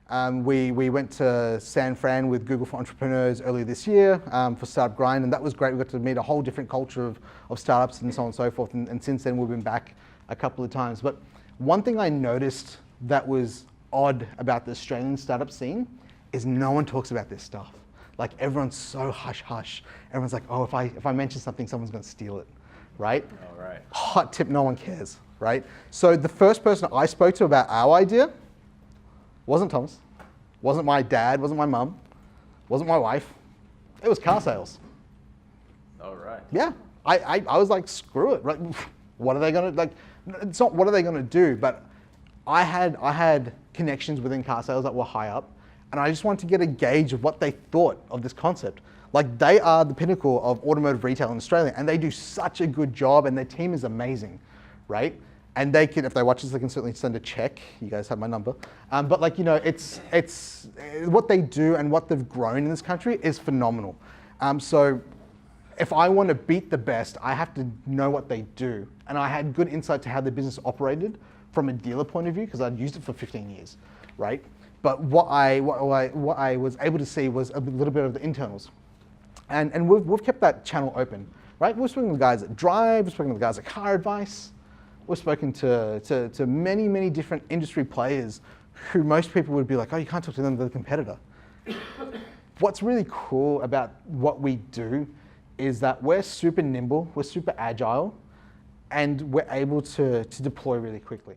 We went to San Fran with Google for Entrepreneurs earlier this year for Startup Grind, and that was great. We got to meet a whole different culture of startups and so on and so forth. And since then, we've been back a couple of times. But one thing I noticed that was odd about the Australian startup scene is no one talks about this stuff. Like everyone's so hush hush. Everyone's like, oh, if I mention something, someone's going to steal it, right? All right. Hot tip, no one cares, right? So the first person I spoke to about our idea wasn't Thomas, wasn't my dad, wasn't my mum, wasn't my wife. It was car sales. All right. Yeah, I was like, screw it, right? What are they gonna, like, it's not what are they gonna do, but I had connections within car sales that were high up, and I just wanted to get a gauge of what they thought of this concept. Like, they are the pinnacle of automotive retail in Australia, and they do such a good job, and their team is amazing, right? And they can, if they watch this, they can certainly send a check. You guys have my number. But like, you know, it's what they do and what they've grown in this country is phenomenal. So if I want to beat the best, I have to know what they do. And I had good insight to how the business operated from a dealer point of view, because I'd used it for 15 years, right? But what I was able to see was a little bit of the internals. And we've kept that channel open, right? We've spoken to the guys at Drive, we've spoken to the guys at Car Advice, we've spoken to many, many different industry players who most people would be like, oh, you can't talk to them, they're the competitor. What's really cool about what we do is that we're super nimble, we're super agile, and we're able to deploy really quickly.